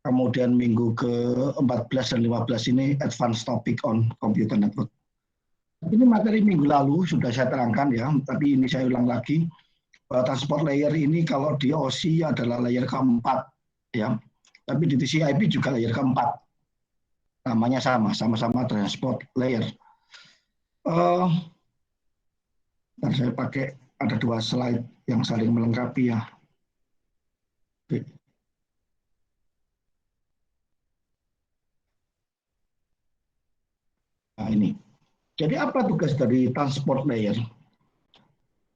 kemudian minggu ke-14 dan 15 ini Advanced Topic on Computer Network. Ini materi minggu lalu sudah saya terangkan ya, tapi ini saya ulang lagi. Transport layer ini kalau di OSI adalah layer keempat ya, tapi di TCP juga layer keempat. Namanya sama-sama transport layer. Saya pakai ada 2 slide yang saling melengkapi ya. Oke. Nah ini. Jadi apa tugas dari transport layer?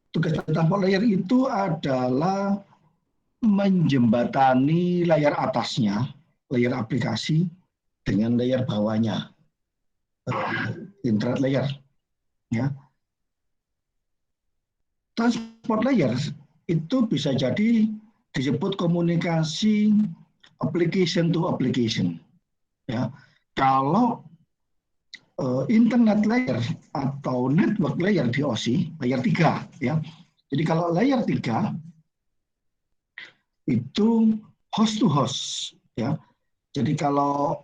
Tugas dari transport layer itu adalah menjembatani layar atasnya, layar aplikasi, dengan layar bawahnya, internet layer. Ya. Transport layer itu bisa jadi disebut komunikasi application to application. Ya. Kalau internet layer atau network layer di OSI, layer 3 ya. Jadi kalau layer 3 itu host to host ya. Jadi kalau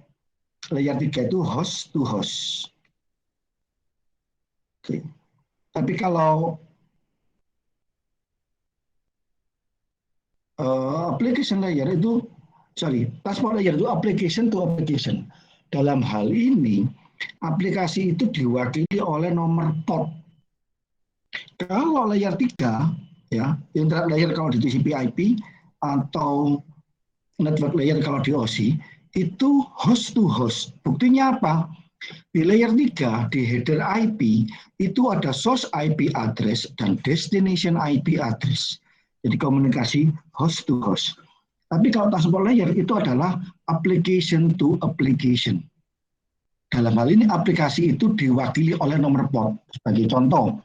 layer 3 itu host to host. Oke. Tapi kalau application layer itu transport layer itu application to application. Dalam hal ini aplikasi itu diwakili oleh nomor port. Kalau layer 3 ya, internet layer kalau di TCP/IP atau network layer kalau di OSI itu host to host. Buktinya apa? Di layer 3 di header IP itu ada source IP address dan destination IP address. Jadi komunikasi host to host. Tapi kalau transport layer itu adalah application to application. Dalam hal ini aplikasi itu diwakili oleh nomor port. Sebagai contoh,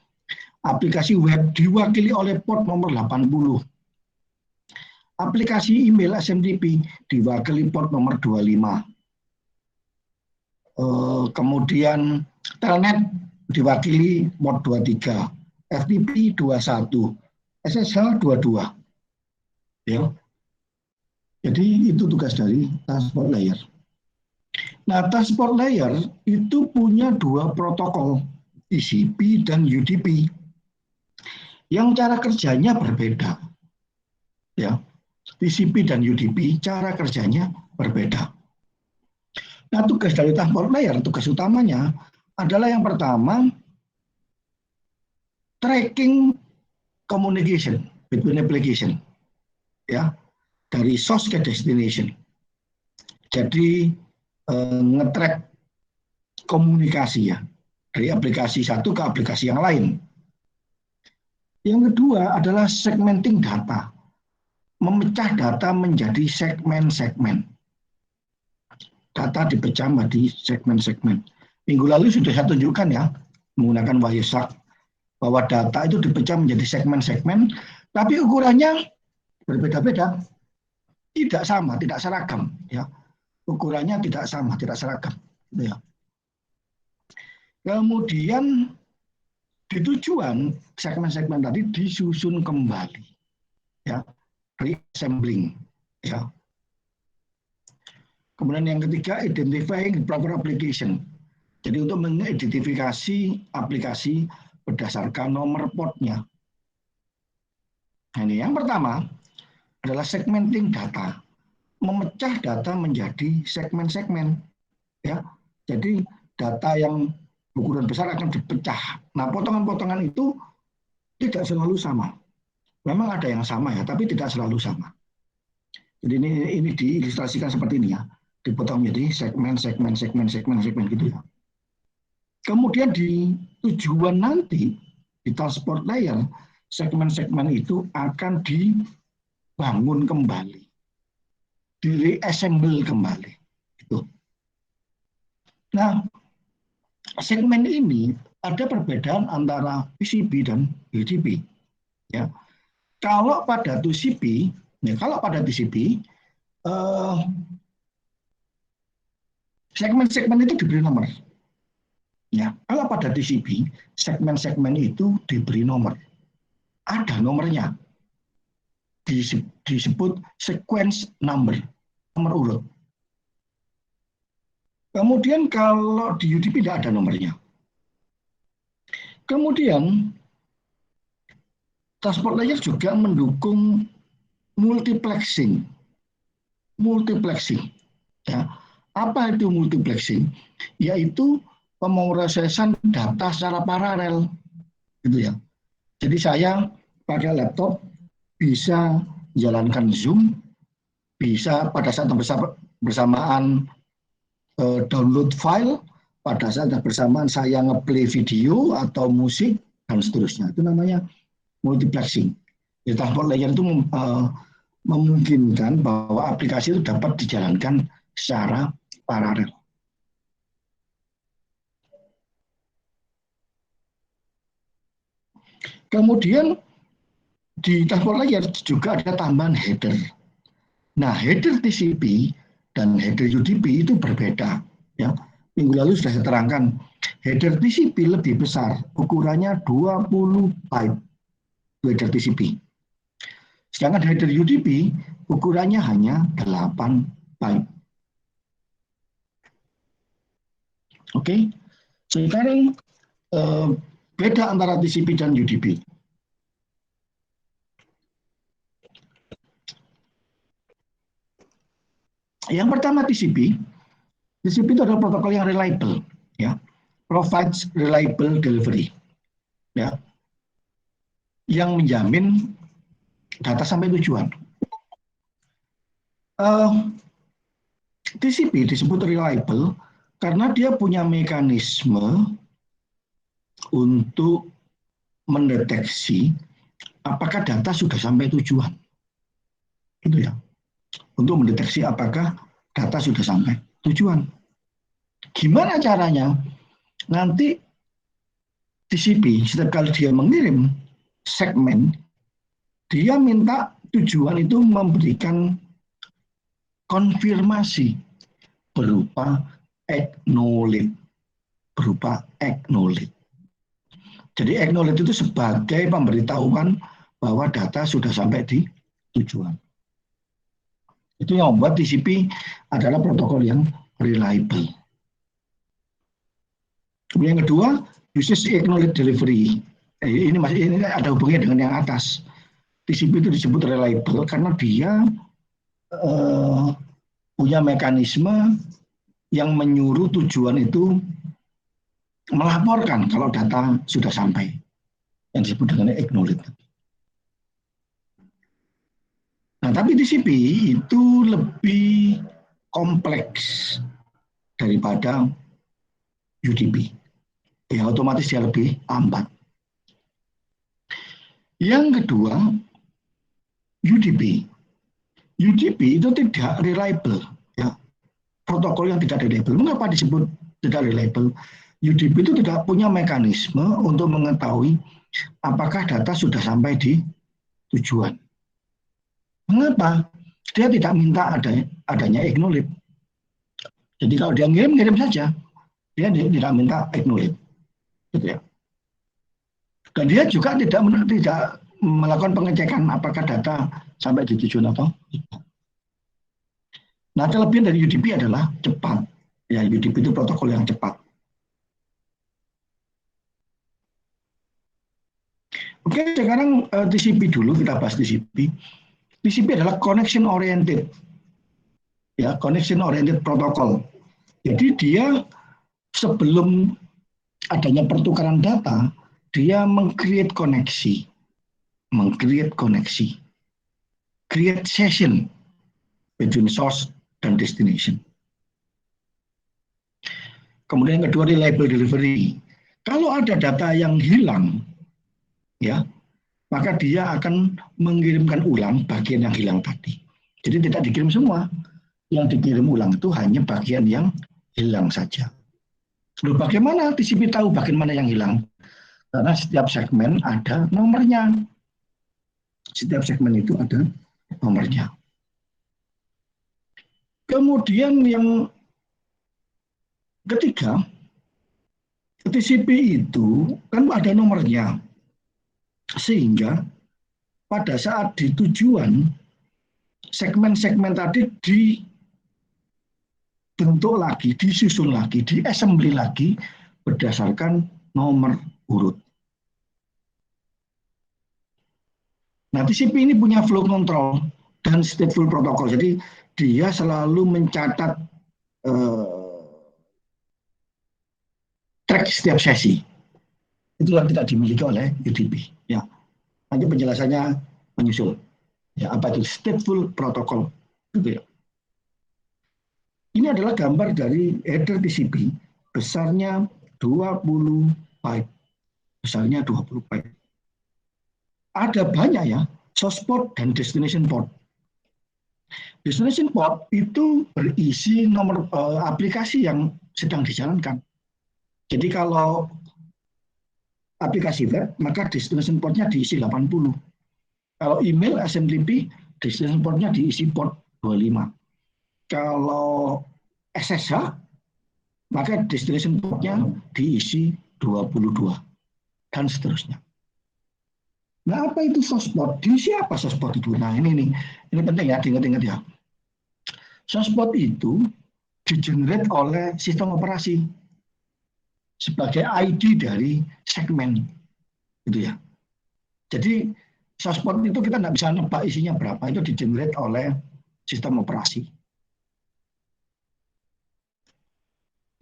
aplikasi web diwakili oleh port nomor 80. Aplikasi email SMTP diwakili port nomor 25. Kemudian telnet diwakili port 23. FTP 21. SSL 22. Ya. Jadi itu tugas dari transport layer. Nah, transport layer itu punya 2 protokol, TCP dan UDP. Yang cara kerjanya berbeda. Ya. TCP dan UDP cara kerjanya berbeda. Nah, tugas dari transport layer, tugas utamanya adalah yang pertama tracking communication between application. Ya. Dari source ke destination. Jadi nge-track komunikasi ya dari aplikasi satu ke aplikasi yang lain. Yang kedua adalah segmenting data, memecah data menjadi segmen-segmen. Data dipecah menjadi segmen-segmen. Minggu lalu sudah saya tunjukkan ya menggunakan Wireshark bahwa data itu dipecah menjadi segmen-segmen, tapi ukurannya berbeda-beda, tidak sama, tidak seragam ya. Ukurannya tidak sama, tidak seragam. Ya. Kemudian di tujuan segmen-segmen tadi disusun kembali, ya, reassembling, ya. Kemudian yang ketiga, identifying proper application. Jadi untuk mengidentifikasi aplikasi berdasarkan nomor portnya. Nah, ini yang pertama adalah segmenting data. Memecah data menjadi segmen-segmen, ya. Jadi data yang ukuran besar akan dipecah. Nah, potongan-potongan itu tidak selalu sama. Memang ada yang sama ya, tapi tidak selalu sama. Jadi ini diilustrasikan seperti ini ya, dipotong menjadi segmen gitu ya. Kemudian di tujuan nanti di transport layer, segmen-segmen itu akan dibangun kembali, di-reassemble kembali. Itu. Nah, segmen ini ada perbedaan antara TCP dan UDP. Ya. Kalau pada TCP, segmen-segmen itu diberi nomor. Ya, kalau pada TCP, segmen-segmen itu diberi nomor. Ada nomornya. Disebut sequence number nomor urut. Kemudian kalau di UDP tidak ada nomornya. Kemudian transport layer juga mendukung multiplexing. Ya. Apa itu multiplexing? Yaitu pemrosesan data secara paralel, gitu ya. Jadi saya pada laptop bisa jalankan Zoom, bisa pada saat bersamaan download file, pada saat bersamaan saya ngeplay video atau musik dan seterusnya. Itu namanya multiplexing. Jadi transport layer itu memungkinkan bahwa aplikasi itu dapat dijalankan secara paralel. Kemudian di transport layer juga ada tambahan header. Nah, header TCP dan header UDP itu berbeda. Ya. Minggu lalu sudah saya terangkan, header TCP lebih besar, ukurannya 20 byte header TCP. Sedangkan header UDP ukurannya hanya 8 byte. Oke, sekarang beda antara TCP dan UDP. Yang pertama TCP itu adalah protokol yang reliable, ya, provides reliable delivery, ya, yang menjamin data sampai tujuan. TCP disebut reliable karena dia punya mekanisme untuk mendeteksi apakah data sudah sampai tujuan, gitu ya. Untuk mendeteksi apakah data sudah sampai tujuan. Gimana caranya? Nanti TCP setiap kali dia mengirim segmen, dia minta tujuan itu memberikan konfirmasi berupa acknowledge. Jadi acknowledge itu sebagai pemberitahuan bahwa data sudah sampai di tujuan. Itu yang membuat TCP adalah protokol yang reliable. Kemudian yang kedua, uses acknowledge delivery. Ini ada hubungannya dengan yang atas. TCP itu disebut reliable karena dia punya mekanisme yang menyuruh tujuan itu melaporkan kalau data sudah sampai, yang disebut dengan acknowledge. Nah, tapi TCP itu lebih kompleks daripada UDP. Ya, otomatis dia lebih lambat. Yang kedua, UDP. UDP itu tidak reliable, ya. Protokol yang tidak reliable. Mengapa disebut tidak reliable? UDP itu tidak punya mekanisme untuk mengetahui apakah data sudah sampai di tujuan. Mengapa? Dia tidak minta adanya acknowledge. Jadi kalau dia ngirim saja. Dia tidak minta acknowledge. Gitu ya. Dan dia juga tidak melakukan pengecekan apakah data sampai di tujuan atau tidak. Nah, kelebihan dari UDP adalah cepat. Ya, UDP itu protokol yang cepat. Oke, sekarang TCP dulu, kita bahas TCP. TCP adalah connection oriented. Ya, connection oriented protocol. Jadi dia sebelum adanya pertukaran data, dia meng-create koneksi. Create session between source dan destination. Kemudian yang kedua, reliable delivery. Kalau ada data yang hilang, ya, maka dia akan mengirimkan ulang bagian yang hilang tadi. Jadi tidak dikirim semua. Yang dikirim ulang itu hanya bagian yang hilang saja. Lalu bagaimana TCP tahu bagian mana yang hilang? Karena setiap segmen ada nomornya. Setiap segmen itu ada nomornya. Kemudian yang ketiga, TCP itu kan ada nomornya. Sehingga pada saat di tujuan, segmen-segmen tadi dibentuk lagi, disusun lagi, diassembly lagi berdasarkan nomor urut. Nah, TCP ini punya flow control dan stateful protocol. Jadi dia selalu mencatat track setiap sesi. Itu yang tidak dimiliki oleh UDP. Ya, nanti penjelasannya menyusul. Ya, apa itu stateful protocol? Gitu ya. Ini adalah gambar dari header TCP besarnya 20 byte. Besarnya 20 byte. Ada banyak ya, source port dan destination port. Destination port itu berisi nomor aplikasi yang sedang dijalankan. Jadi kalau aplikasi web, maka destination portnya diisi 80. Kalau email SMTP, destination portnya diisi port 25. Kalau SSH, maka destination portnya diisi 22 dan seterusnya. Nah, apa itu source port? Diisi apa source port itu? Nah, ini penting ya, diingat-ingat ya. Source port itu digenerate oleh sistem operasi sebagai ID dari segmen, gitu ya. Jadi source port itu kita nggak bisa nebak isinya berapa, itu digenerate oleh sistem operasi.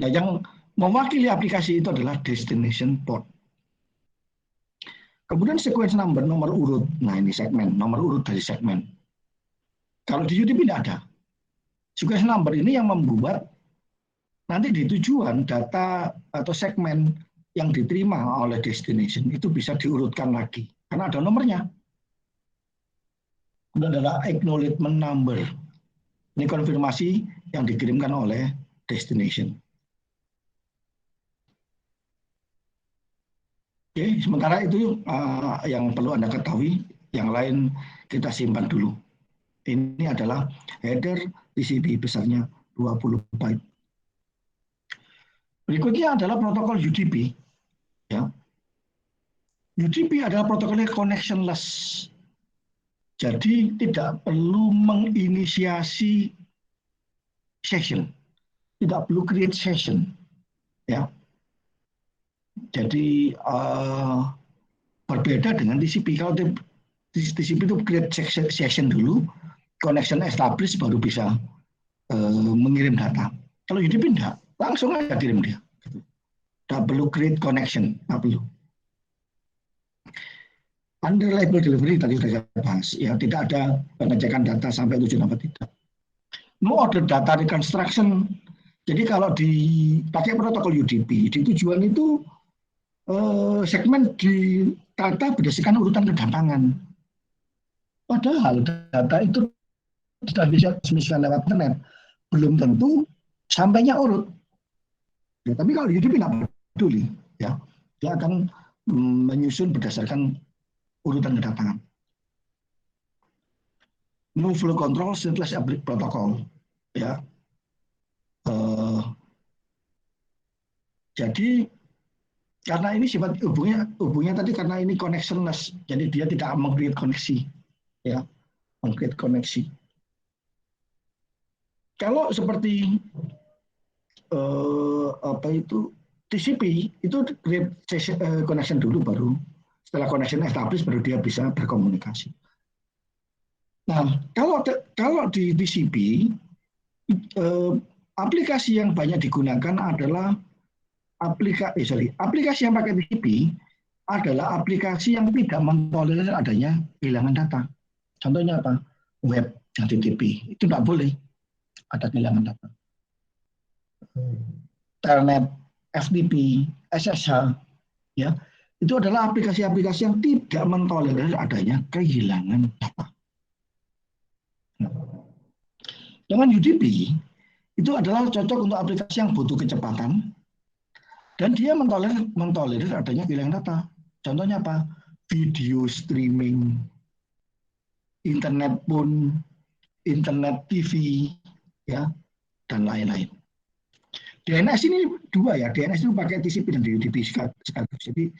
Nah, yang mewakili aplikasi itu adalah destination port. Kemudian sequence number, nomor urut. Nah, ini segmen, nomor urut dari segmen. Kalau di UDP tidak ada. Sequence number ini yang membuat nanti di tujuan data atau segmen yang diterima oleh destination itu bisa diurutkan lagi. Karena ada nomornya. Kemudian adalah acknowledgement number. Ini konfirmasi yang dikirimkan oleh destination. Oke, sementara itu yang perlu Anda ketahui, yang lain kita simpan dulu. Ini adalah header TCP besarnya 20 byte. Berikutnya adalah protokol UDP. Ya. UDP adalah protokolnya connectionless. Jadi tidak perlu menginisiasi session, tidak perlu create session. Ya. Jadi berbeda dengan TCP. Kalau TCP itu create session dulu, connection established baru bisa mengirim data. Kalau UDP tidak, langsung aja kirim dia. Tidak perlu create connection, tidak perlu. Unreliable delivery tadi sudah saya bahas, ya tidak ada pengecekan data sampai tujuan apa tidak. No order data reconstruction. Jadi kalau dipakai protokol UDP, di tujuan itu segmen ditata berdasarkan urutan kedatangan. Padahal data itu tidak bisa transmisikan lewat internet. Belum tentu sampainya urut. Ya, tapi kalau UDP tidak peduli, ya, dia akan menyusun berdasarkan urutan kedatangan. No flow control setless protokol, ya. Jadi karena ini sifat hubungnya tadi karena ini connectionless, jadi dia tidak meng-create koneksi, ya, meng-create koneksi. Kalau seperti apa itu TCP itu create connection dulu, baru setelah connection established baru dia bisa berkomunikasi. Nah, kalau di TCP aplikasi yang banyak digunakan adalah aplikasi yang pakai TCP adalah aplikasi yang tidak mentolerir adanya kehilangan data. Contohnya apa? Web yang TCP itu tidak boleh ada kehilangan data. Telnet, FTP, SSH, ya itu adalah aplikasi-aplikasi yang tidak mentolerir adanya kehilangan data. Dengan UDP itu adalah cocok untuk aplikasi yang butuh kecepatan dan dia mentolerir adanya kehilangan data. Contohnya apa? Video streaming, internet pun, internet TV, ya, dan lain-lain. DNS ini dua ya, DNS itu pakai TCP dan UDP sekaligus. Jadi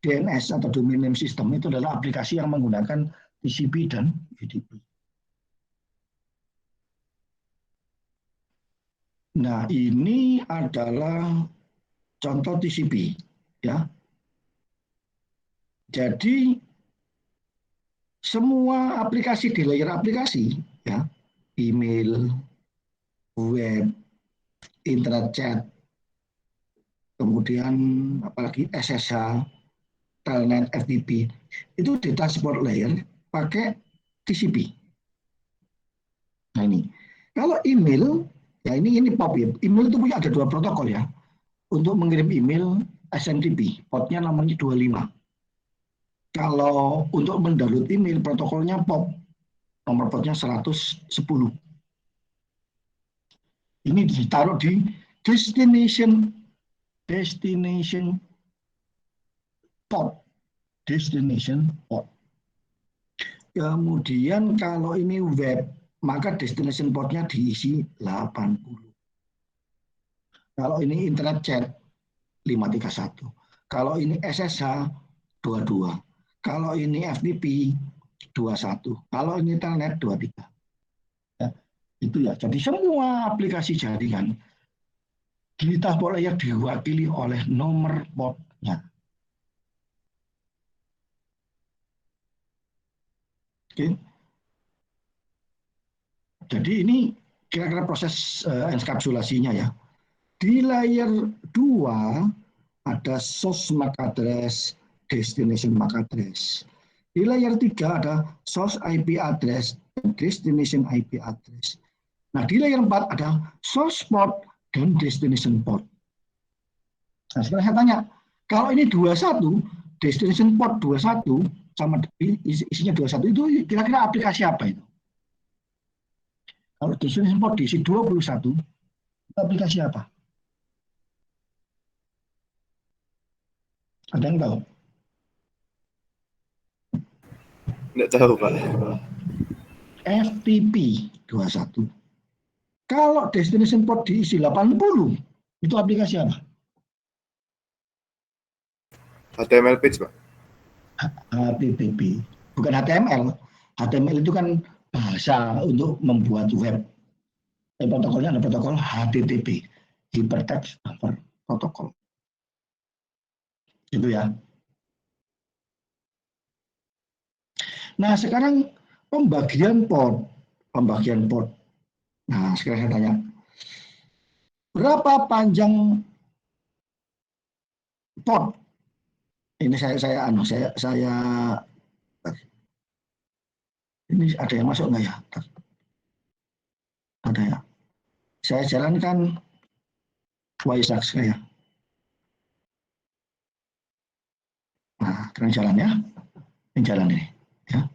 DNS atau domain name system itu adalah aplikasi yang menggunakan TCP dan UDP. Nah, ini adalah contoh TCP, ya. Jadi semua aplikasi di layer aplikasi, ya, email, web, internet chat, kemudian apalagi SSH, telnet, FTP, itu di transport layer pakai TCP. Nah ini, kalau email, ya ini POP ya. Email itu punya ada dua protokol ya. Untuk mengirim email SMTP, portnya namanya 25. Kalau untuk mendownload email, protokolnya POP, nomor portnya 110. Ini ditaruh di destination port, destination port. Kemudian kalau ini web, maka destination portnya diisi 80. Kalau ini internet chat 531. Kalau ini SSH 22. Kalau ini FTP 21. Kalau ini telnet 23. Ya, itu ya. Jadi semua aplikasi jaringan di transport layer diwakili oleh nomor portnya. Oke. Jadi ini kira-kira proses enskapsulasinya ya. Di layer 2 ada source MAC address, destination MAC address. Di layer 3 ada source IP address dan destination IP address. Nah, di layer 4 ada source port dan destination port. Nah, sekarang saya tanya, kalau ini 21, destination port 21 sama isinya 21 itu kira-kira aplikasi apa itu? Kalau destination port diisi 21, itu aplikasi apa? Ada yang tahu? Nggak tahu, Pak. FTP 21. Kalau destination port diisi 80, itu aplikasi apa? HTML page, Pak. HTTP. Bukan HTML. HTML itu kan bahasa untuk membuat web. Protokolnya ada protokol HTTP, Hypertext Transfer Protocol. Itu ya. Nah, sekarang pembagian port. Nah, sekarang saya tanya, berapa panjang port? Ini ini ada yang masuk nggak ya? Ada ya. Saya jalankan Waisak saya. Nah, sekarang jalan ya. Ini jalan ini. Ya.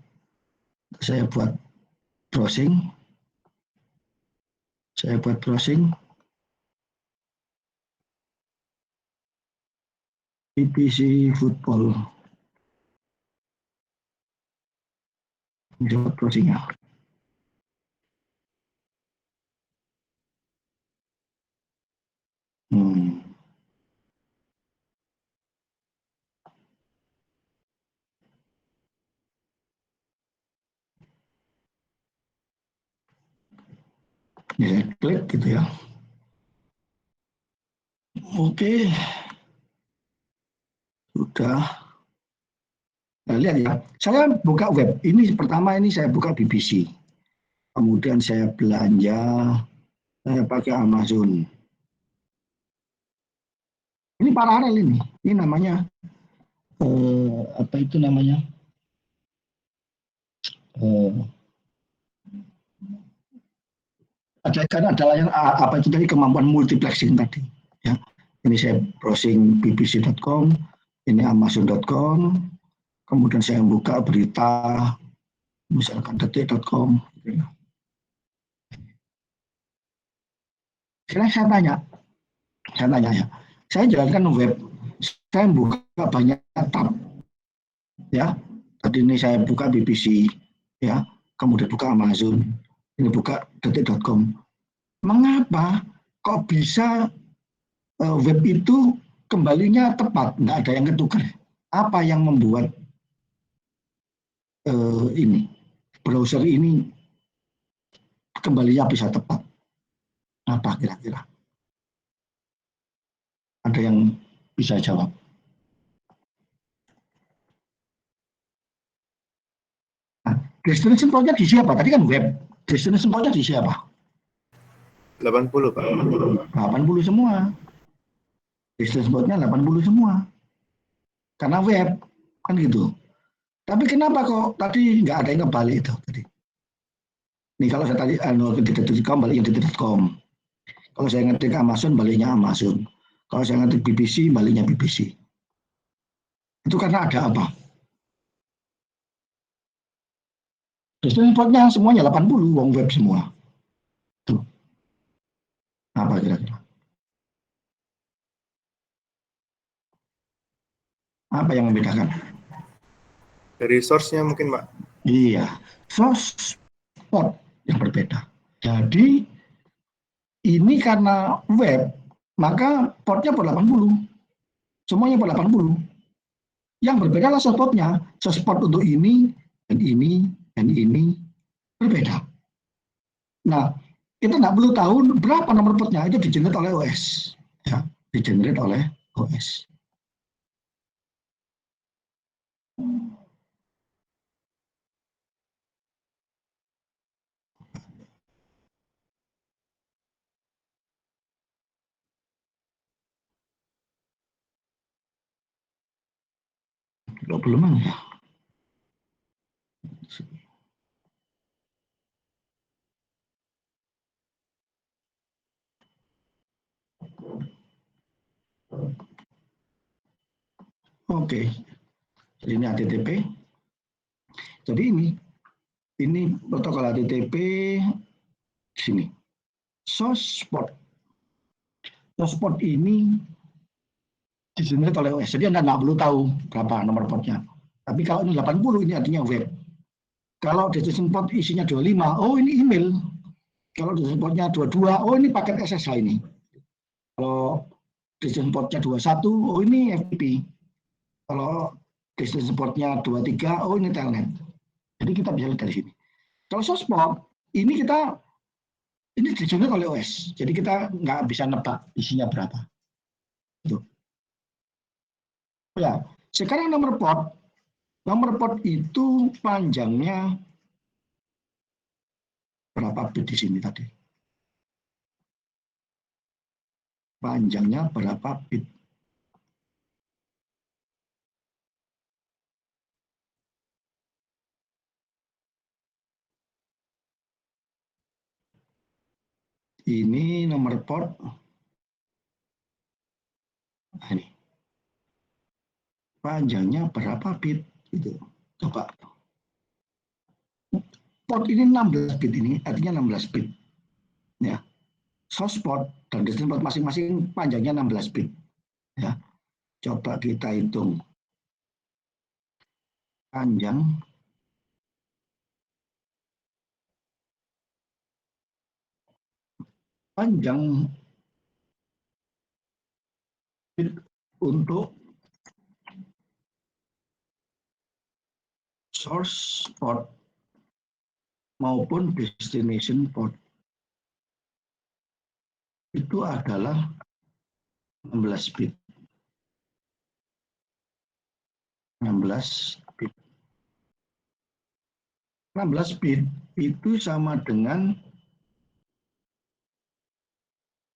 Saya buat browsing. BBC Football. Ini buat browsingnya. Ini saya klik gitu ya. Oke, sudah. Nah, lihat ya, saya buka web. Ini pertama ini saya buka BBC. Kemudian saya belanja, saya pakai Amazon. Ini paralel ini. Ini namanya apa itu namanya? Karena adalah yang apa itu tadi kemampuan multiplexing tadi. Ya, ini saya browsing bbc.com, ini amazon.com, kemudian saya buka berita, misalkan detik.com. Sekarang saya tanya ya, saya jalankan web, saya buka banyak tab, ya. Tadi ini saya buka BBC, ya, kemudian buka Amazon, ini buka detik.com. Mengapa kok bisa web itu kembalinya tepat, nggak ada yang ketukar? Apa yang membuat ini browser ini kembalinya bisa tepat? Apa kira-kira? Ada yang bisa jawab? Nah, destination point-nya di siapa? Tadi kan web. Destination point-nya di siapa? 80, Pak. 80 semua. Destination point-nya 80 semua. Karena web, kan gitu. Tapi kenapa kok tadi nggak ada yang ngebalik itu tadi? Nih kalau saya tadi detik.com baliknya detik.com. Kalau saya ngetik Amazon baliknya Amazon. Kalau saya ngetik BBC baliknya BBC. Itu karena ada apa? Destination point-nya semuanya 80, wong web semua. Tuh. Apa kira-kira? Apa yang membedakan? Dari source-nya mungkin, Pak. Iya, source spot yang berbeda. Jadi ini karena web, maka portnya per 80. Semuanya per 80. Yang berbeda adalah source portnya. Source port untuk ini, dan ini, dan ini berbeda. Nah, kita nggak perlu tahu berapa nomor portnya, itu di-generate oleh OS. Ya, di-generate oleh OS. Belum ya. Oke, jadi ini HTTP. Jadi ini protokol HTTP sini. Source port. Source port ini di-generate oleh OS. Jadi Anda nggak perlu tahu berapa nomor portnya. Tapi kalau ini 80, ini artinya web. Kalau destination port isinya 25, oh ini email. Kalau destination portnya 22, oh ini paket SSH ini. Kalau destination portnya 21, oh ini FTP. Kalau destination portnya 23, oh ini telnet. Jadi kita bisa lihat dari sini. Kalau source port, ini di-generate oleh OS. Jadi kita nggak bisa nebak isinya berapa. Itu. Ya, sekarang nomor port itu panjangnya berapa bit di sini tadi? Panjangnya berapa bit? Ini nomor port. Nah, ini. Panjangnya berapa bit? Itu. Coba. Port ini 16 bit ini, artinya 16 bit. Ya. Source port dan destination port masing-masing panjangnya 16 bit. Ya. Coba kita hitung panjang bit untuk source port maupun destination port itu adalah 16 bit. 16 bit. 16 bit itu sama dengan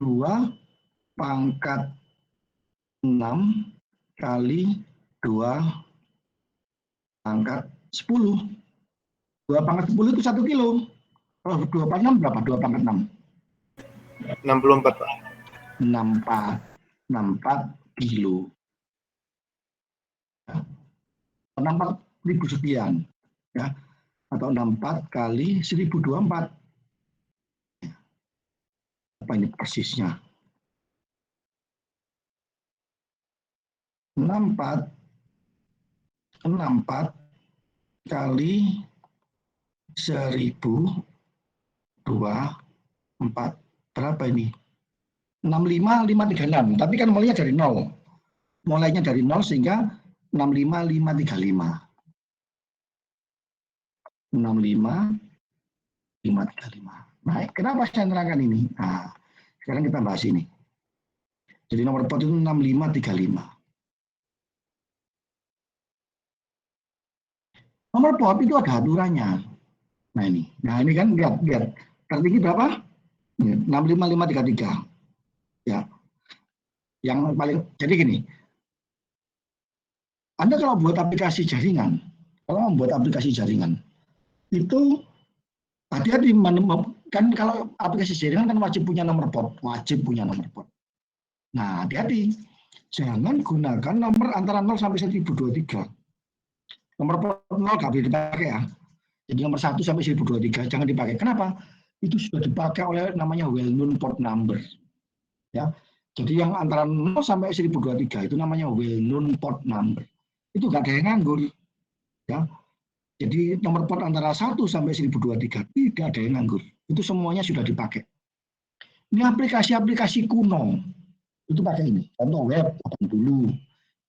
2 pangkat 6 kali 2 pangkat 10. 2 pangkat 10 itu 1 kilo. Kalau 2 pangkat 6 berapa? 2 pangkat 6. 64, Pak. 64 kilo. 64 ribu sekian. Ya. Atau 64 kali 1024. Apa ini persisnya? 64 kali 1024 berapa ini? 65536. Tapi kan mulainya dari 0. Mulainya dari 0 sehingga 65535. 65535. Nah, kenapa saya nerangkan ini? Nah, Sekarang kita bahas ini. Jadi nomor port itu 6535. Nomor port itu ada aturannya. Nah ini kan lihat tertinggi berapa? 65533. Ya, yang paling jadi gini. Anda kalau buat aplikasi jaringan, itu hati-hati, kan kalau aplikasi jaringan kan wajib punya nomor port. Nah, hati-hati. Jangan gunakan nomor antara 0 sampai 1023. Nomor port 0 nggak boleh dipakai ya. Jadi nomor 1 sampai 1023 jangan dipakai. Kenapa? Itu sudah dipakai oleh namanya well-known port number. Ya. Jadi yang antara 0 sampai 1023 itu namanya well-known port number. Itu nggak ada yang nganggur. Ya. Jadi nomor port antara 1 sampai 1023 tidak ada yang nganggur. Itu semuanya sudah dipakai. Ini aplikasi-aplikasi kuno. Itu pakai ini. Contoh web 80,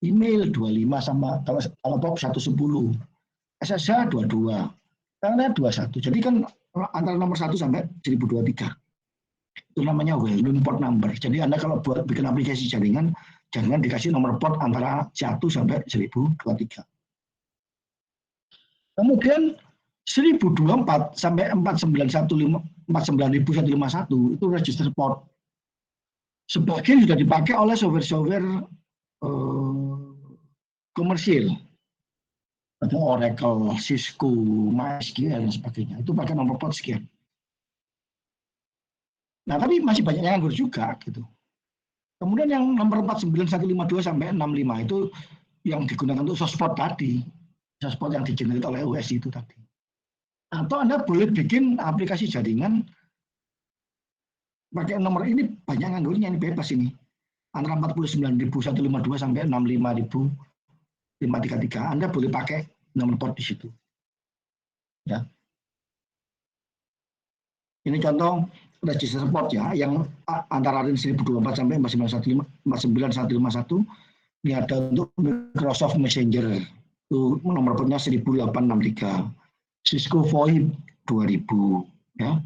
email 25 sama kalau pop 110, SSH 22, karena 21. Jadi kan antara nomor 1 sampai 1023. Itu namanya well-known port number. Jadi Anda kalau buat bikin aplikasi jaringan, jangan dikasih nomor port antara 1 sampai 1023. Kemudian 1024 sampai 49151 itu register port. Sebagian sudah dipakai oleh software-software komersil. Ada Oracle, Cisco, MySQL, dan sebagainya. Itu pakai nomor port sekian. Nah, tapi masih banyak yang nganggur juga. Gitu. Kemudian yang nomor 49152 sampai 65 itu yang digunakan untuk source port tadi. Source port yang digenerate oleh OS itu tadi. Atau Anda boleh bikin aplikasi jaringan pakai nomor ini, banyak nganggurnya, ini bebas ini. Antara 49.152 sampai 65.533. Anda boleh pakai nomor port di situ. Ya. Ini contoh register port ya, yang antara range 1024 sampai 49151. Ini ada untuk Microsoft Messenger. Itu nomor portnya 1863. Cisco VoIP 2000 ya.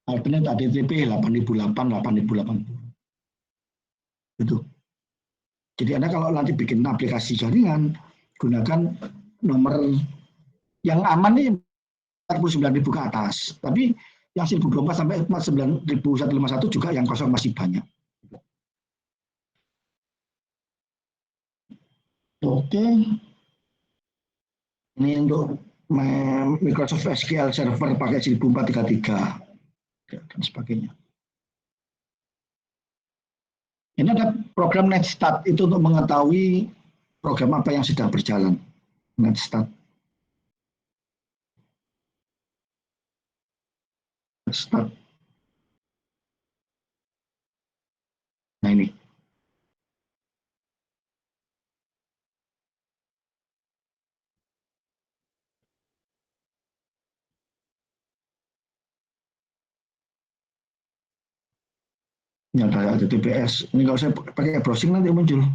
Alternate HTTP 8008, 8080. Itu. Jadi Anda kalau nanti bikin aplikasi jaringan, gunakan nomor yang aman nih 49.000 ke atas. Tapi yang 1024 sampai 49.151 juga yang kosong masih banyak. Oke. Ini untuk Microsoft SQL Server pakai 1433 dan sebagainya. Ini ada program NetStat, itu untuk mengetahui program apa yang sedang berjalan. NetStat. Nah ini. Ini ada HTTPS. Ini kalau saya pakai browsing nanti muncul.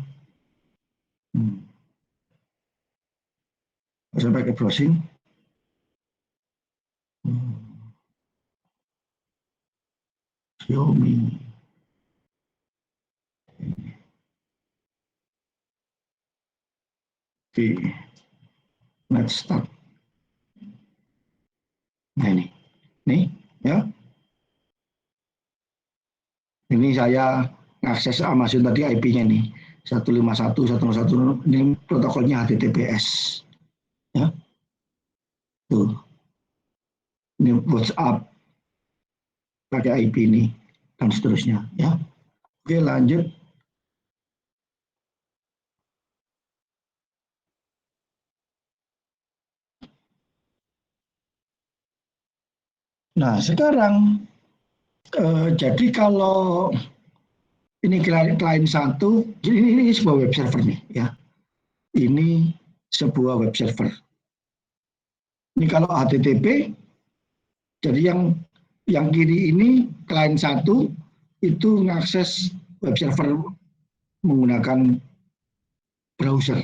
Kalau saya pakai browsing. Xiaomi. Oke. Let's start. Nah ini. Nih, ya. Ini saya akses Amazon tadi IP-nya nih. 151.101 ini protokolnya HTTPS. Ya. Tuh. Ini WhatsApp pakai IP ini dan seterusnya, ya. Oke, lanjut. Nah, sekarang jadi kalau ini klien satu, ini sebuah web server nih, ya. Ini sebuah web server. Ini kalau HTTP, jadi yang kiri ini klien satu itu mengakses web server menggunakan browser,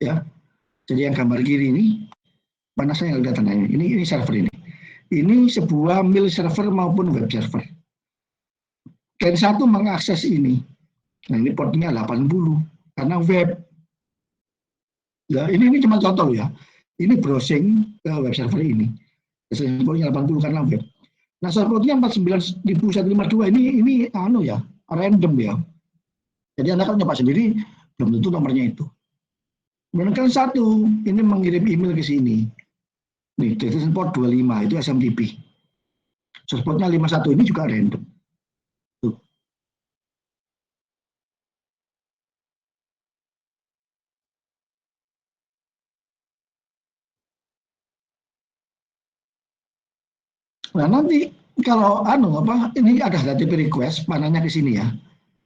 ya. Jadi yang gambar kiri ini, mana saya lihat tandanya? Ini server ini. Ini sebuah mail server maupun web server. Client 1 mengakses ini. Nah, ini portnya 80 karena web. Ya, ini cuma contoh ya. Ini browsing ke web server ini. Portnya 80 karena web. Nah, portnya 49.152 ini ya, random ya. Jadi Anda kan nyoba sendiri, belum tentu nomornya itu. Kemudian satu, ini mengirim email ke sini. Nih, destination port 25, itu SMTP. Source portnya 51, ini juga random. Tuh. Nah, nanti kalau ini ada HTTP request, panahnya ke sini ya.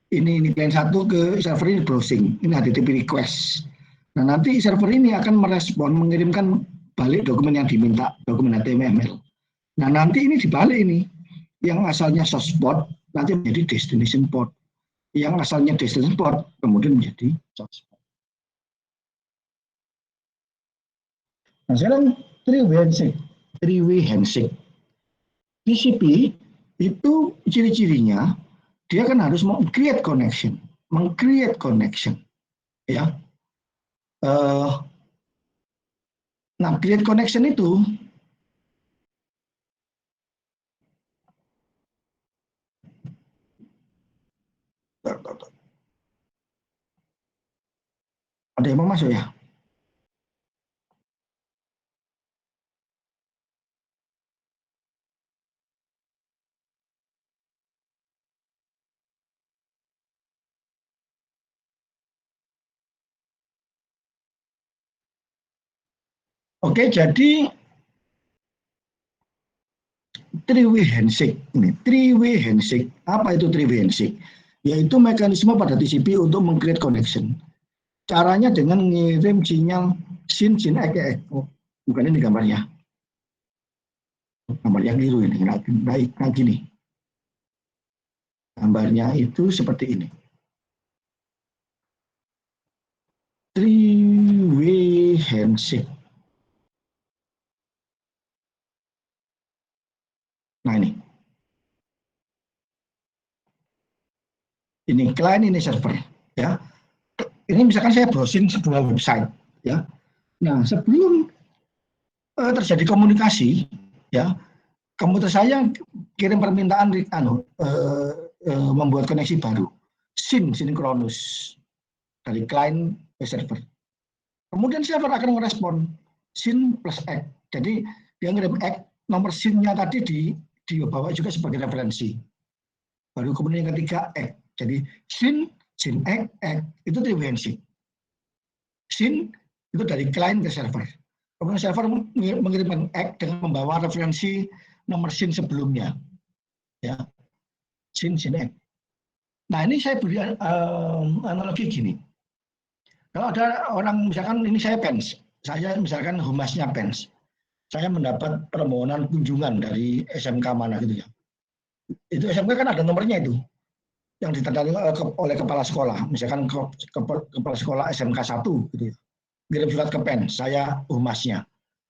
Ini client 1 ke server ini browsing, ini HTTP request. Nah, nanti server ini akan merespon, mengirimkan balik dokumen yang diminta, dokumen HTML. Nah, nanti ini dibalik ini. Yang asalnya source port, nanti menjadi destination port. Yang asalnya destination port, kemudian menjadi source port. Nah, sekarang three-way handshake. TCP itu ciri-cirinya, dia kan harus meng-create connection, ya. Nah, create connection itu ada yang mau masuk ya? Oke, jadi three-way handshake. Three-way handshake. Apa itu three-way handshake? Yaitu mekanisme pada TCP untuk meng-create connection. Caranya dengan mengirim sinyal SYN, ek. Oh, bukan ini gambarnya. Gambar yang biru ini. Nah, gini. Gambarnya itu seperti ini. Three-way handshake. Nah, ini client, ini server, ya. Ini misalkan saya browsing sebuah website, ya. Nah, sebelum terjadi komunikasi, ya, komputer saya kirim permintaan membuat koneksi baru, SYN, sinkronus dari client ke server. Kemudian server akan merespon SYN plus ek. Jadi dia ngirim ek, nomor SYN-nya tadi dibawa juga sebagai referensi. Baru kemudian yang ketiga ek. Jadi SYN ek itu three-way handshake. SYN itu dari client ke server. Kemudian server mengirimkan ek dengan membawa referensi nomor SYN sebelumnya. Ya, SYN ek. Nah, ini saya beri analogi gini. Kalau ada orang, misalkan ini saya PENS, saya misalkan humasnya PENS, saya mendapat permohonan kunjungan dari SMK mana gitu ya. Itu SMK kan ada nomornya itu, yang ditandai oleh kepala sekolah, misalkan kepala sekolah SMK 1 gitu ya. Kirim surat ke PENS, saya humasnya.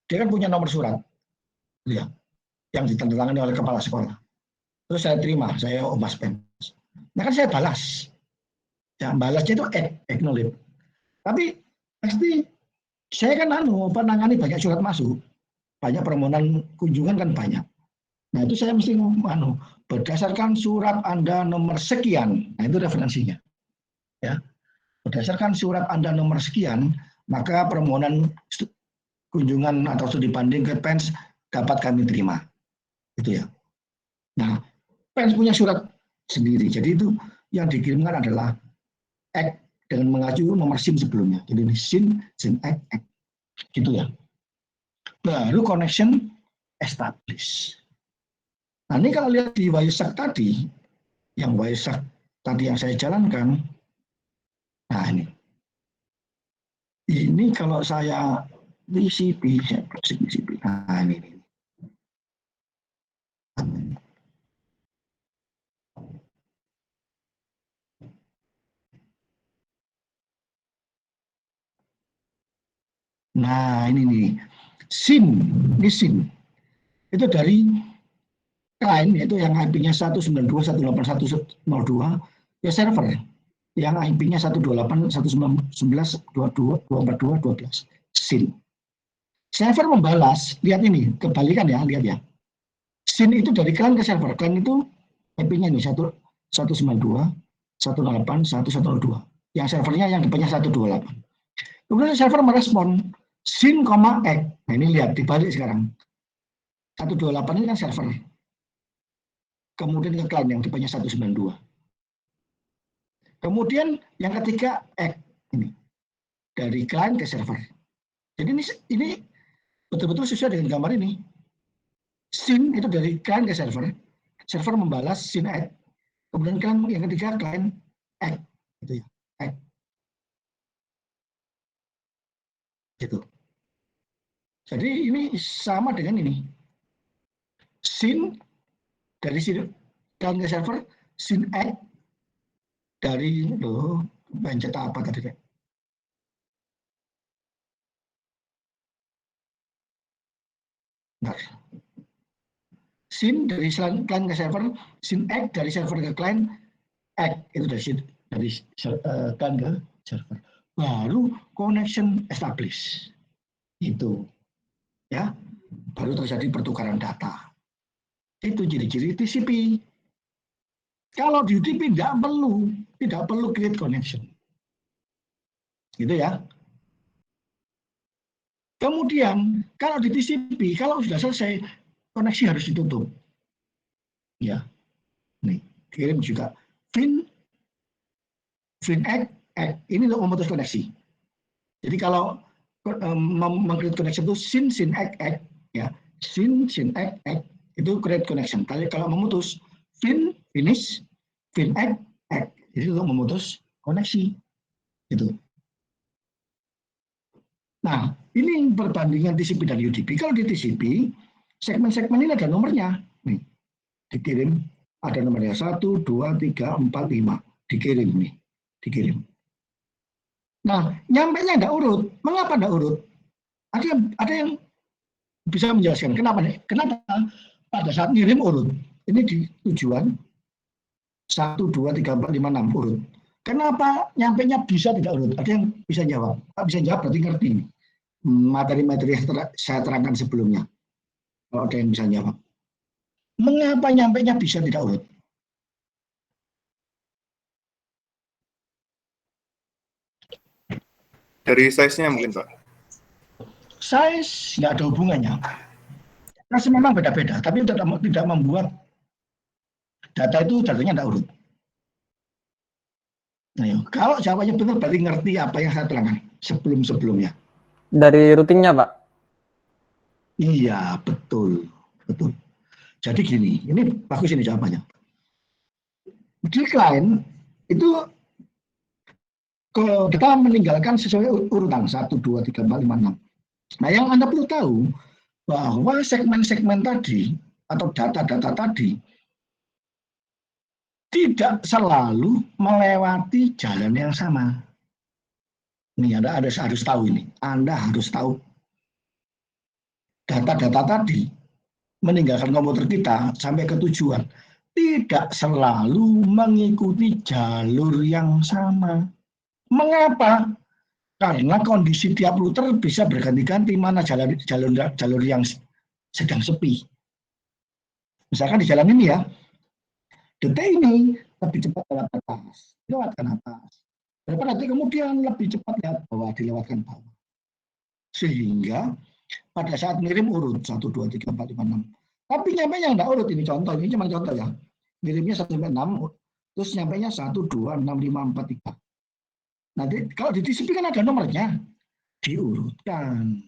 Dia kan punya nomor surat, gitu ya, yang ditandatangani oleh kepala sekolah. Terus saya terima, saya humas PENS. Nah kan saya balas, ya balasnya itu acknowledge. Tapi pasti saya kan penangani banyak surat masuk, banyak permohonan kunjungan kan banyak. Nah itu saya mesti berdasarkan surat Anda nomor sekian, nah itu referensinya. Ya, berdasarkan surat Anda nomor sekian, maka permohonan kunjungan atau studi banding ke PENS dapat kami terima. Itu ya. Nah, PENS punya surat sendiri, jadi itu yang dikirimkan adalah ek dengan mengacu nomor SYN sebelumnya. Jadi ini SYN ek. Gitu ya. Baru connection establish. Nah ini kalau lihat di Waisak tadi, yang Waisak tadi yang saya jalankan, nah ini kalau saya TCP, saya browsing TCP, nah ini. Nah ini nih, SYN, ini SYN. Itu dari client yaitu yang IP-nya 192.168.102 ya server yang IP-nya 128.119.22.242.12 SYN. Server membalas, lihat ini, kebalikan ya, lihat ya. SYN itu dari client ke server. Client itu IP-nya ini 192.168.102. Yang servernya yang IP-nya 128. Kemudian server merespon SYN, X. Nah ini lihat, dibalik sekarang. 128 ini kan server. Kemudian ke client yang IP-nya 192. Kemudian yang ketiga X ini dari client ke server. Jadi ini betul-betul sesuai dengan gambar ini. SYN itu dari client ke server. Server membalas SYN X. Kemudian kan yang ketiga client X. Gitu ya. X. Gitu. Jadi ini sama dengan ini. SYN dari client ke server, SYN X dari pencet apa tadi Pak? Bentar. SYN dari client ke server, SYN X dari server ke client, X itu dari client ke server. Baru connection establish. Itu ya, baru terjadi pertukaran data. Itu ciri-ciri TCP. Kalau di UDP tidak perlu create connection. Gitu ya. Kemudian kalau di TCP, kalau sudah selesai, koneksi harus ditutup. Ya, nih kirim juga fin X, ini untuk memutus koneksi. Jadi kalau meng-create connection itu SYN X, ya SYN X itu create connection. Kalau memutus finish X, itu untuk memutus koneksi. Gitu. Nah, ini perbandingan TCP dan UDP. Kalau di TCP, segmen-segmen ini ada nomornya. Nih, dikirim, ada nomornya 1, 2, 3, 4, 5. Dikirim nih, dikirim. Nah, nyampainya enggak urut. Mengapa enggak urut? Ada yang bisa menjelaskan kenapa nih? Kenapa pada saat ngirim urut? Ini di tujuan 1, 2, 3, 4, 5, 6 urut. Kenapa nyampainya bisa tidak urut? Ada yang bisa jawab? Bisa jawab berarti ngerti materi-materi yang saya terangkan sebelumnya. Kalau ada yang bisa jawab. Mengapa nyampainya bisa tidak urut? Dari size-nya mungkin, Pak. Size nggak ada hubungannya. Masih memang beda-beda, tapi tidak membuat datanya tidak urut. Nah, kalau jawabannya benar berarti ngerti apa yang saya terangkan sebelum-sebelumnya. Dari routingnya, Pak? Iya, betul. Jadi gini, ini bagus ini jawabannya. Di client itu kita meninggalkan sesuai urutan 1, 2, 3, 4, 5, 6. Nah, yang Anda perlu tahu bahwa segmen-segmen tadi atau data-data tadi tidak selalu melewati jalan yang sama. Ini Anda harus tahu ini. Anda harus tahu data-data tadi meninggalkan komputer kita sampai ke tujuan tidak selalu mengikuti jalur yang sama. Mengapa? Karena kondisi tiap router bisa berganti-ganti mana jalur yang sedang sepi. Misalkan di jalan ini ya, detik ini lebih cepat lewatkan atas. Daripada nanti kemudian lebih cepat dilewatkan bawah. Sehingga pada saat ngirim urut 1, 2, 3, 4, 5, 6. Tapi nyampe yang enggak urut ini contoh, ini cuma contoh ya. Ngirimnya 1 sampai 6, terus nyampainya 1, 2, 6, 5, 4, 3. Nanti kalau di TCP kan ada nomornya, diurutkan.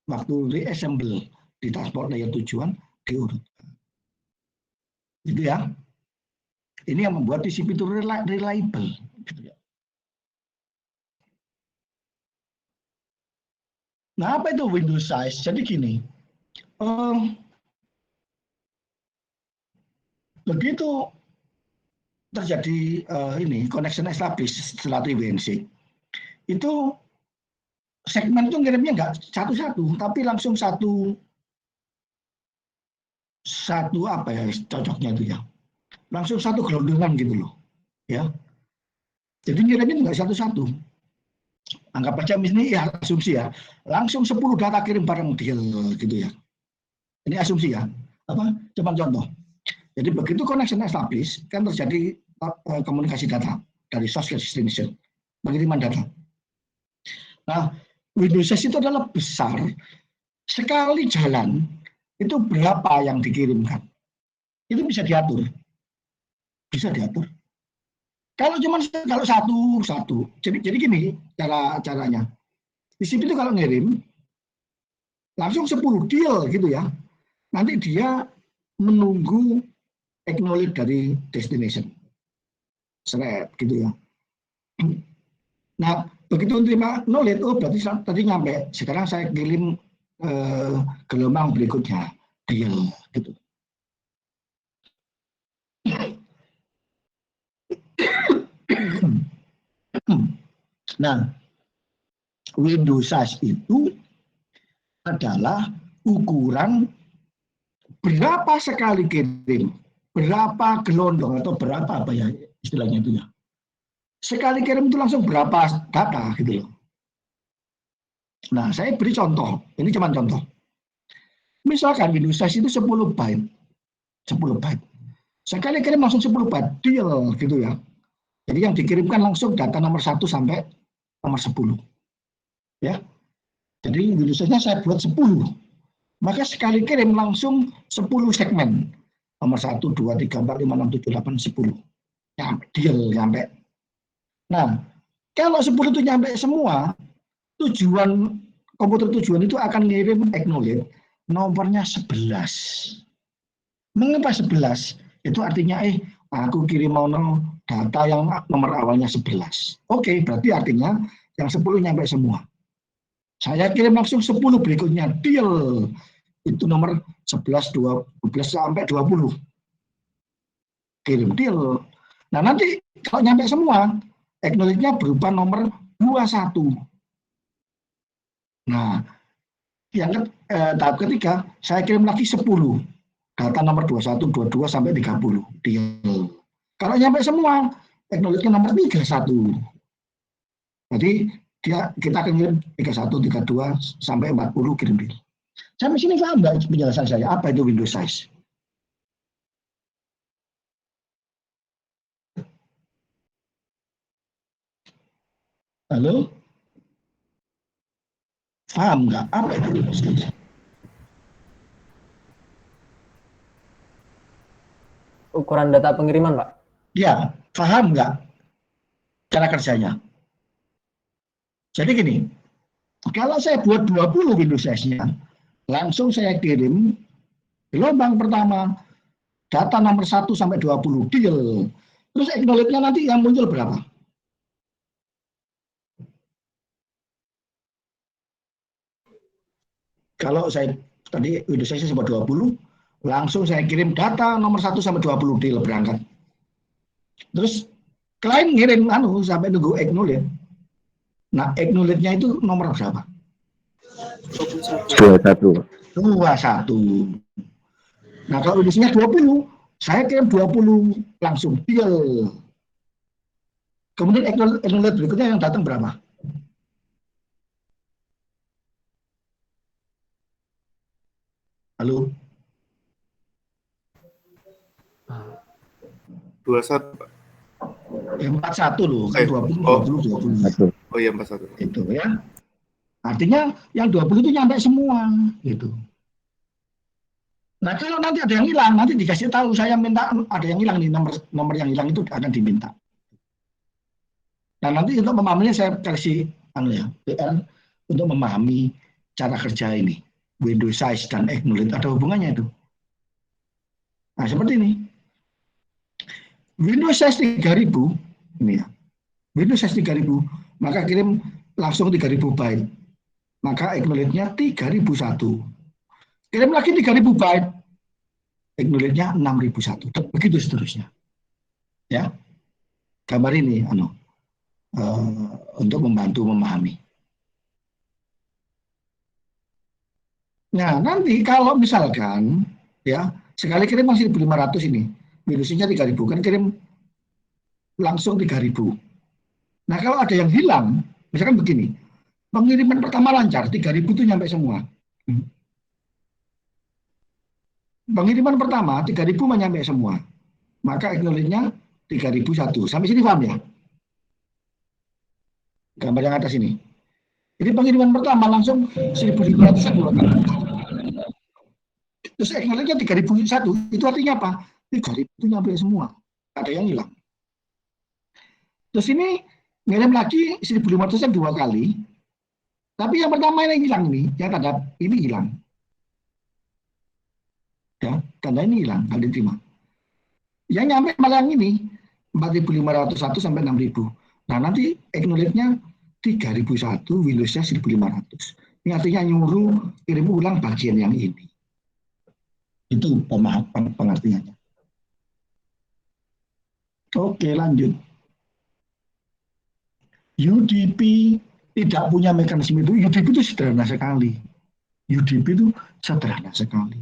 Waktu reassemble di transport layer tujuan diurutkan. Gitu ya. Ini yang membuat TCP itu reliable. Gitu ya. Nah, apa itu window size? Jadi gini, begitu terjadi ini connection established setelah TWNC, itu segmen itu ngirimnya nggak satu-satu, tapi langsung satu satu apa ya cocoknya itu ya, langsung satu gelondongan gitu loh, ya. Jadi ngirimnya nggak satu-satu. Anggap aja misalnya ya asumsi ya, langsung 10 data kirim bareng deal gitu ya. Ini asumsi ya, apa? Cuma contoh. Jadi begitu connection established, kan terjadi komunikasi data dari source ke destination, pengiriman data. Nah, Windows itu adalah besar, sekali jalan itu berapa yang dikirimkan. Itu bisa diatur. Bisa diatur. Kalau satu. Jadi gini caranya. Di sini itu kalau ngirim langsung 10 deal gitu ya. Nanti dia menunggu acknowledge dari destination. Seret gitu ya. Nah, begitu terima knowledge, oh berarti tadi nyampe. Sekarang saya kirim gelombang berikutnya, deal gitu. Nah, Windows size itu adalah ukuran berapa sekali kirim, berapa gelondong atau berapa apa ya istilahnya itu ya. Sekali kirim itu langsung berapa data gitu loh. Nah, saya beri contoh. Ini cuma contoh. Misalkan Windows size itu 10 byte. 10 byte. Sekali kirim langsung 10 byte. Deal gitu ya. Jadi yang dikirimkan langsung data nomor 1 sampai nomor 10. Ya. Jadi Windows size-nya saya buat 10. Maka sekali kirim langsung 10 segmen. Nomor 1, 2, 3, 4, 5, 6, 7, 8, 10. Nyampe, deal nyampe. Nah, kalau 10 itu nyampe semua, komputer tujuan itu akan ngirim acknowledge nomornya 11. Mengapa 11? Itu artinya aku kirim mau data yang nomor awalnya 11. Oke, berarti artinya yang 10 nyampe semua. Saya kirim langsung 10 berikutnya, deal. Itu nomor 11, 12 sampai 20. Kirim deal. Nah, nanti kalau nyampe semua, acknowledge-nya berupa nomor 21. Nah, tahap ketiga, saya kirim lagi 10. Data nomor 21, 22 sampai 30. Deal. Kalau nyampe semua, acknowledge-nya nomor 31. Jadi kita akan kirim 31, 32 sampai 40 kirim deal. Sampai sini paham nggak penjelasan saya? Apa itu Windows size? Halo? Paham nggak? Apa itu Windows size? Ukuran data pengiriman, Pak. Ya, paham nggak cara kerjanya? Jadi gini, kalau saya buat 20 Windows size-nya, langsung saya kirim gelombang pertama, data nomor 1 sampai 20, deal. Terus acknowledge-nya nanti yang muncul berapa? Kalau saya tadi Windows size sampai 20, langsung saya kirim data nomor 1 sampai 20, deal berangkat. Terus klien ngirim sampai nunggu acknowledge. Nah, acknowledge-nya itu nomor berapa? 21. 21. Nah, kalau Windows-nya 20, saya kirim 20 langsung deal. Kemudian acknowledge berikutnya yang datang berapa? Halo? 21, Pak. 41 loh, kan 20, 20, 20. Oh iya, 41. Itu ya. Artinya yang 20 itu nyampe semua gitu. Nah, kalau nanti ada yang hilang, nanti dikasih tahu saya minta ada yang hilang nih, nomor yang hilang itu akan diminta. Nah, nanti untuk memahaminya saya kasih PR untuk memahami cara kerja ini. Windows size dan acknowledge ada hubungannya itu. Nah, seperti ini. Windows size 3000 ini ya. Windows size 3000, maka kirim langsung 3000 byte. Maka acknowledge-nya 3001. Kirim lagi 3000 byte. Acknowledge-nya 6001. Begitu seterusnya. Ya. Gambar ini untuk membantu memahami. Nah, nanti kalau misalkan ya Sekali kirim masih 1.500 ini. Minusnya 3.000 kan kirim langsung 3.000. Nah kalau ada yang hilang, misalkan begini, pengiriman pertama lancar, 3.000 itu nyampe semua. Pengiriman pertama 3.000 nyampe semua. Maka acknowledge-nya 3.001. Sampai sini paham ya? Gambar yang atas ini. Jadi pengiriman pertama langsung 1.500 dua kali. Terus acknowledge-nya 3.001. Itu artinya apa? 3.000 itu nyampe semua. Ada yang hilang. Terus ini ngirim lagi 1.500 dua kali. Tapi yang pertama ini hilang nih, yang tanda ini hilang. Ya, tanda ini hilang, nggak diterima. Yang nyampe malah yang ini 4.501 sampai 6.000. Nah nanti acknowledge-nya 3.001, Windows-nya 1.500. Ini artinya nyuruh kirim ulang bagian yang ini. Itu pemahaman pengertiannya. Oke, lanjut. UDP tidak punya mekanisme itu. UDP itu sederhana sekali. UDP itu sederhana sekali.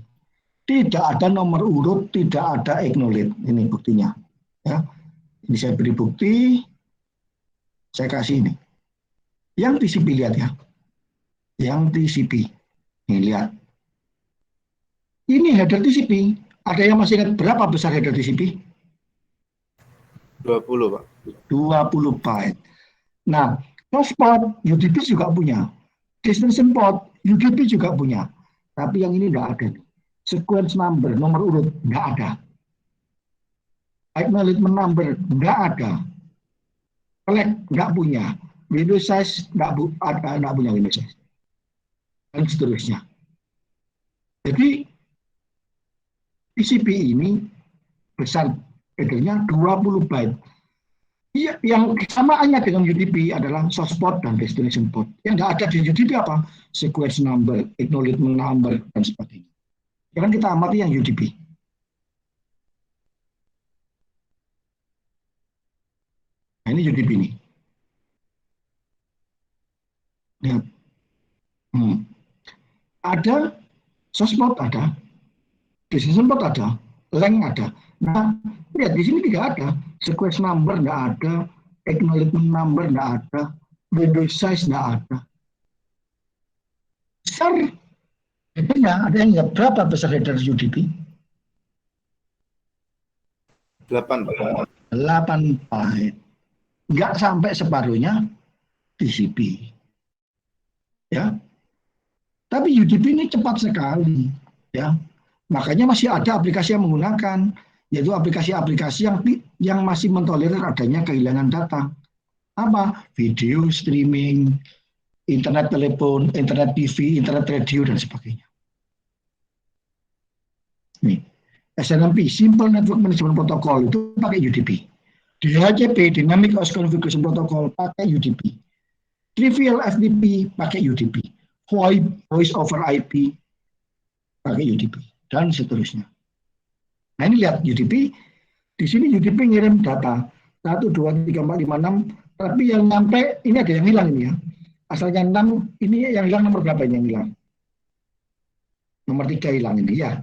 Tidak ada nomor urut, tidak ada acknowledge. Ini buktinya. Ya. Ini saya beri bukti. Saya kasih ini. Yang TCP lihat ya. Yang TCP. Ini lihat. Ini header TCP. Ada yang masih ingat berapa besar header TCP? 20, Pak. 20 byte. Nah, source port UDP juga punya. Destination port UDP juga punya. Tapi yang ini tidak ada. Sequence number, nomor urut, tidak ada. Acknowledgement number, tidak ada. Flag, tidak punya. Window size, tidak punya window size. Dan seterusnya. Jadi, TCP ini besar, headernya 20 byte. Yang kesamaannya dengan UDP adalah source port dan destination port. Yang tidak ada di UDP apa? Sequence number, acknowledgement number, dan sebagainya. Sekarang kita amati yang UDP. Nah, ini UDP ini. Lihat. Ada source port ada, destination port ada, length ada. Nah, lihat di sini tidak ada. Sequence number tidak ada, acknowledgement number tidak ada, window size tidak ada. Besar headernya, ada yang ingat berapa besar header UDP? 8, Pak. 8 byte. Nggak sampai separuhnya TCP. Ya. Tapi UDP ini cepat sekali. Ya. Makanya masih ada aplikasi yang menggunakan, yaitu aplikasi-aplikasi yang masih mentolerir adanya kehilangan data. Apa? Video streaming, internet telepon, internet TV, internet radio, dan sebagainya. Nih, SNMP, Simple Network Management Protocol, itu pakai UDP. DHCP, Dynamic Host Configuration Protocol, pakai UDP. Trivial FTP, pakai UDP. VoIP, Voice over IP, pakai UDP. Dan seterusnya. Nah ini lihat UDP, di sini UDP ngirim data 1, 2, 3, 4, 5, 6, tapi yang nyampe ini ada yang hilang ini ya. Asalnya 6, ini yang hilang nomor berapa yang hilang? Nomor 3 hilang ini ya.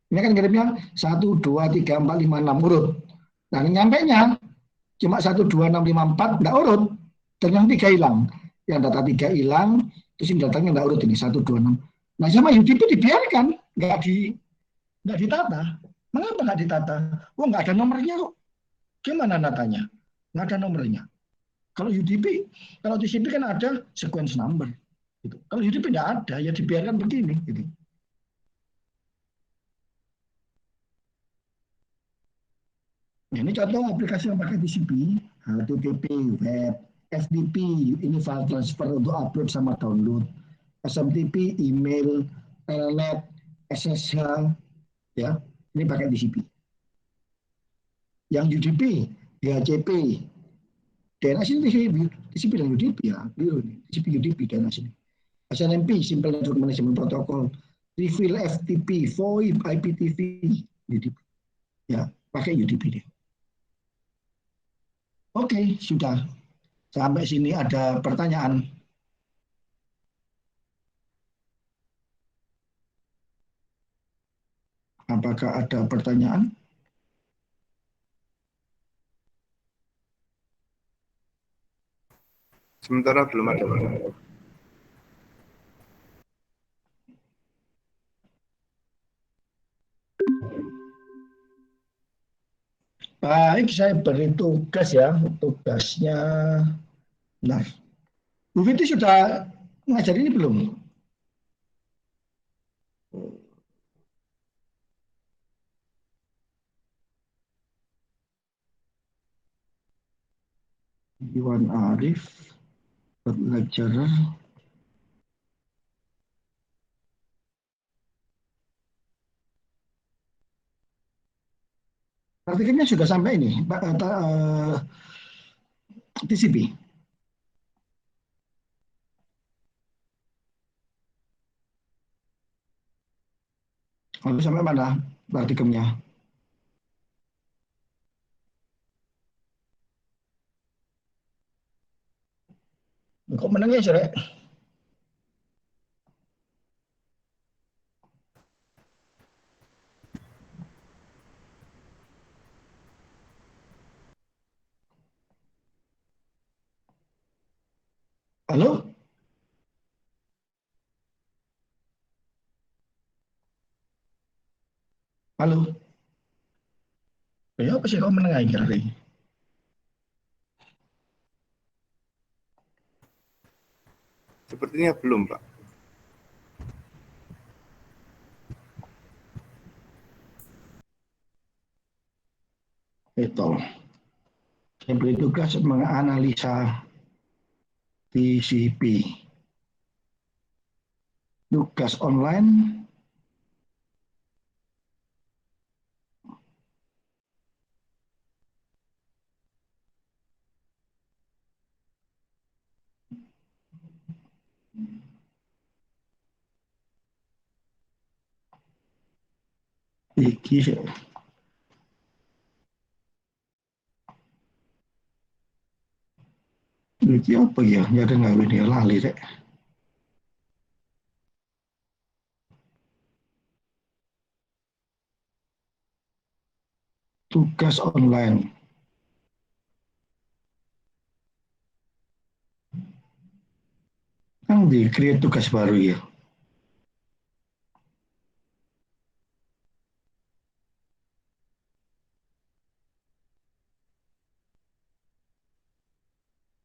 Ini kan ngirimnya 1, 2, 3, 4, 5, 6 urut. Nah nyampe nya cuma 1, 2, 6, 5, 4 enggak urut. Dan yang 3 hilang. Yang data 3 hilang, terus ini datanya enggak urut ini 1, 2, 6. Nah sama UDP dibiarkan, enggak ditata. Mengapa enggak ditata? Oh enggak ada nomornya kok. Gimana natanya? Enggak ada nomornya. Kalau UDP, kalau TCP kan ada sequence number. Gitu. Kalau UDP enggak ada, ya dibiarkan begini. Gitu. Nah, ini contoh aplikasi yang pakai TCP, HTTP, web, FTP, ini file transfer untuk upload sama download, SMTP, email, telnet, SSH, ya, ini pakai TCP. Yang UDP, DHCP, DNS ini TCP dan UDP ya, TCP UDP DNS ini. SNMP, Simple Network Management Protocol, Trivial FTP, VoIP, IPTV, UDP, ya, pakai UDP deh. Oke, sudah. Sampai sini ada pertanyaan. Apakah ada pertanyaan? Sementara belum ada, Pak. Baik, saya beri tugas ya. Tugasnya, benar. Bu Fitri sudah ngajar ini belum? Iwan Arif, lecturer. Praktikumnya sudah sampai ini, TCP. Lalu sampai mana praktikumnya? Kok menangnya sore? Halo? Halo? Ya, apa sih kok menengah kira ini? Sepertinya belum, Pak. Itu. Saya beri tugas menganalisa TCP. Tugas online. Iki Iki apa ya? Nyari nggak ini lali rek. Tugas online. Yang di create tugas baru ya.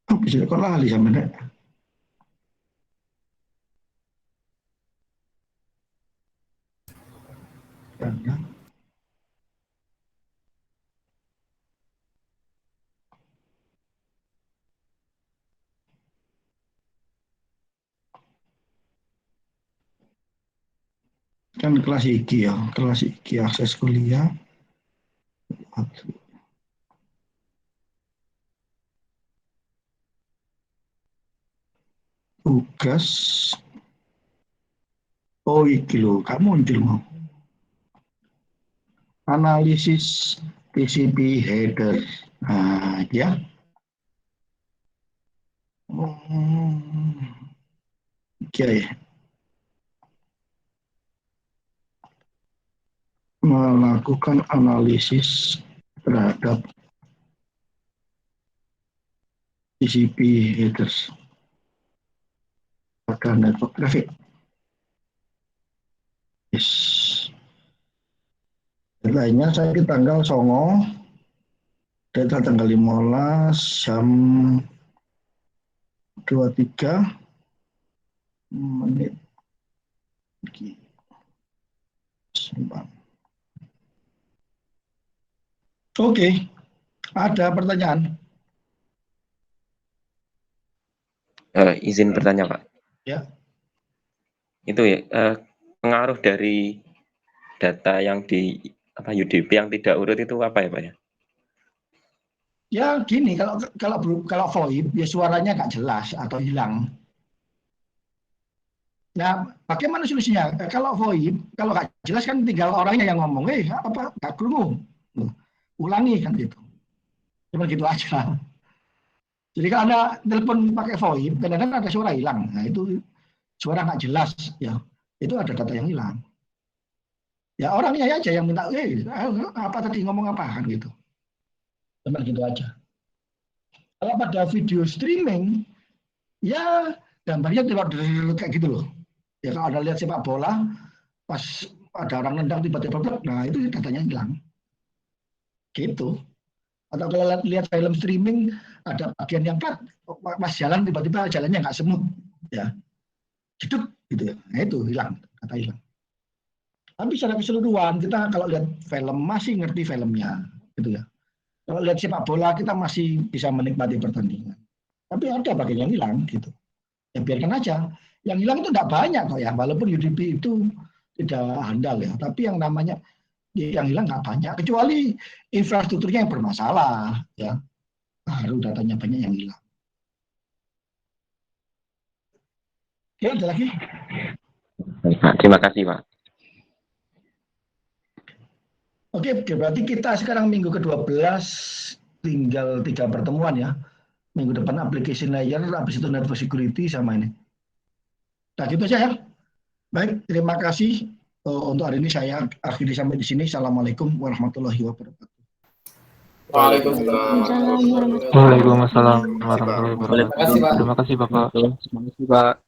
Oh, bisa kok lali sama rek. Ya. Kan kelas iki ya, kelas iki akses kuliah. Tugas. Oh iki loh, kamu muncul mau. Analisis TCP header. Nah, ya. Oke, melakukan analisis terhadap TCP headers pada network traffic. Yes. Deadline-nya saya di tanggal 9, data tanggal 15 jam 23 menit. Oke, ada pertanyaan? Izin bertanya, Pak. Ya. Itu ya, pengaruh dari data yang di UDP yang tidak urut itu apa ya, Pak ya? Ya gini, kalau VoIP ya suaranya nggak jelas atau hilang. Nah, bagaimana solusinya? Kalau VoIP, kalau nggak jelas kan tinggal orangnya yang ngomong, apa nggak kerungu, ulangi kan gitu. Cuma gitu aja. Jadi kalau Anda telepon pakai VoIP, kadang-kadang ada suara hilang. Nah, itu suara nggak jelas, ya. Itu ada data yang hilang. Ya orangnya aja yang minta, apa tadi ngomong apa kan gitu. Cuman gitu aja. Kalau pada video streaming, ya gambarnya kayak gitu loh. Ya kalau ada lihat sepak bola, pas ada orang nendang tiba-tiba, nah itu datanya hilang. Gitu. Atau kalau lihat film streaming, ada bagian yang pas jalan tiba-tiba jalannya nggak semut, ya, hidup gitu ya. Nah itu hilang, kata hilang. Tapi secara keseluruhan kita kalau lihat film masih ngerti filmnya, gitu ya. Kalau lihat sepak bola kita masih bisa menikmati pertandingan. Tapi ada bagian yang hilang gitu. Ya biarkan aja. Yang hilang itu tidak banyak kok ya, walaupun UDP itu tidak handal ya. Tapi yang namanya yang hilang nggak banyak, kecuali infrastrukturnya yang bermasalah ya. Baru datanya banyak yang hilang. Oke, ada lagi? Baik, Pak. Terima kasih, Pak. Oke, berarti kita sekarang minggu ke-12 tinggal 3 pertemuan ya. Minggu depan application layer, habis itu network security sama ini. Nah, gitu aja ya. Baik, terima kasih. Untuk hari ini saya akhiri sampai di sini. Assalamualaikum warahmatullahi wabarakatuh. Waalaikumsalam. Waalaikumsalam warahmatullahi Terima kasih, Pak. wabarakatuh. Terima kasih Bapak. Terima kasih, Pak.